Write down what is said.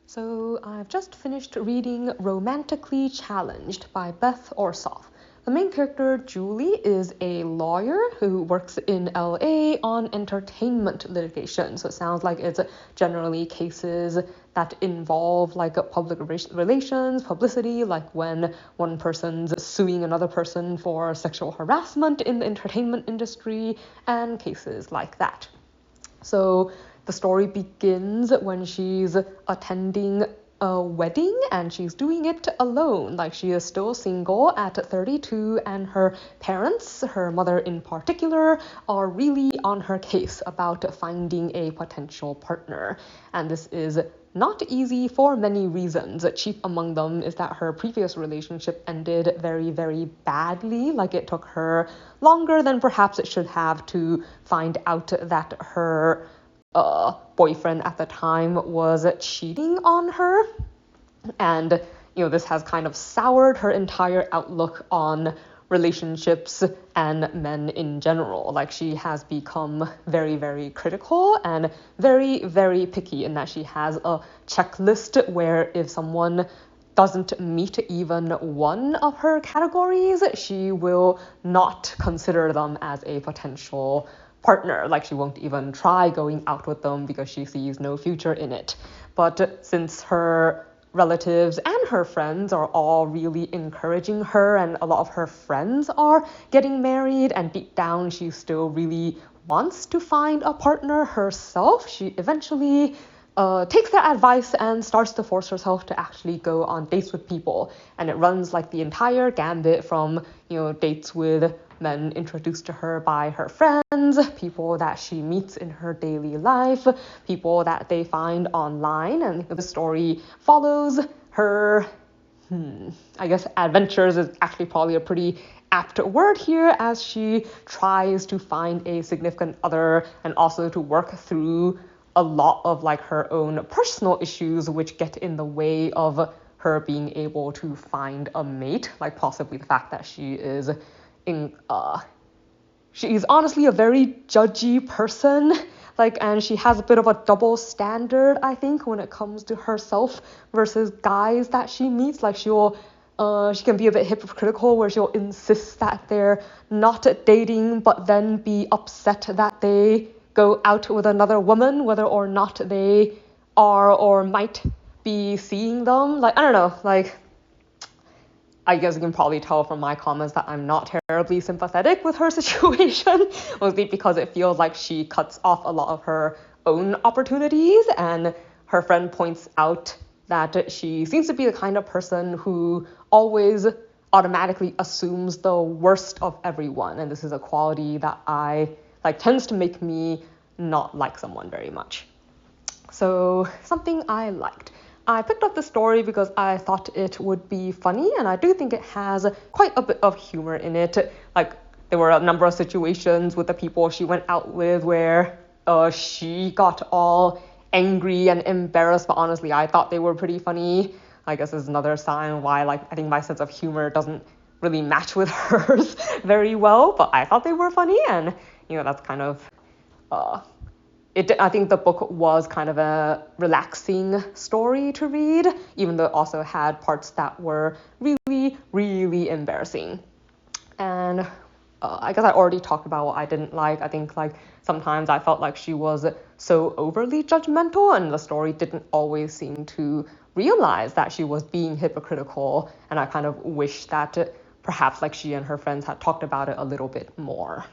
So I've just finished reading Romantically Challenged by Beth Orsoff. The main character, Julie, is a lawyer who works in LA on entertainment litigation. So it sounds like it's generally cases that involve public relations, publicity, like when one person's suing another person for sexual harassment in the entertainment industry, and cases like that. So the story begins when she's attending a wedding and she's doing it alone. Like, she is still single at 32, and her parents, her mother in particular, are really on her case about finding a potential partner. And this is not easy for many reasons. Chief among them is that her previous relationship ended very, very badly. Like, it took her longer than perhaps it should have to find out that her boyfriend at the time was cheating on her. And, this has kind of soured her entire outlook on relationships and men in general. Like, she has become very, very critical and very, very picky in that she has a checklist where if someone doesn't meet even one of her categories, she will not consider them as a potential partner. Like, she won't even try going out with them because she sees no future in it. But since her relatives and her friends are all really encouraging her, and a lot of her friends are getting married, and deep down she still really wants to find a partner herself, she eventually takes their advice and starts to force herself to actually go on dates with people. And it runs like the entire gambit from, dates with men introduced to her by her friends, people that she meets in her daily life, people that they find online. And the story follows her, I guess adventures is actually probably a pretty apt word here, as she tries to find a significant other and also to work through a lot of her own personal issues which get in the way of her being able to find a mate, like possibly the fact that she's honestly a very judgy person, and she has a bit of a double standard, I think, when it comes to herself versus guys that she meets. Like, she can be a bit hypocritical where she'll insist that they're not dating, but then be upset that they go out with another woman, whether or not they are or might be seeing them. I don't know, I guess you can probably tell from my comments that I'm not terribly sympathetic with her situation, mostly because it feels like she cuts off a lot of her own opportunities, and her friend points out that she seems to be the kind of person who always automatically assumes the worst of everyone, and this is a quality that tends to make me not like someone very much. So, something I liked. I picked up the story because I thought it would be funny, and I do think it has quite a bit of humor in it. There were a number of situations with the people she went out with where she got all angry and embarrassed, but honestly, I thought they were pretty funny. I guess is another sign why, I think my sense of humor doesn't really match with hers very well, but I thought they were funny, and, that's kind of, I think the book was kind of a relaxing story to read, even though it also had parts that were really, really embarrassing. And I guess I already talked about what I didn't like. I think sometimes I felt like she was so overly judgmental, and the story didn't always seem to realize that she was being hypocritical, and I kind of wish that perhaps she and her friends had talked about it a little bit more.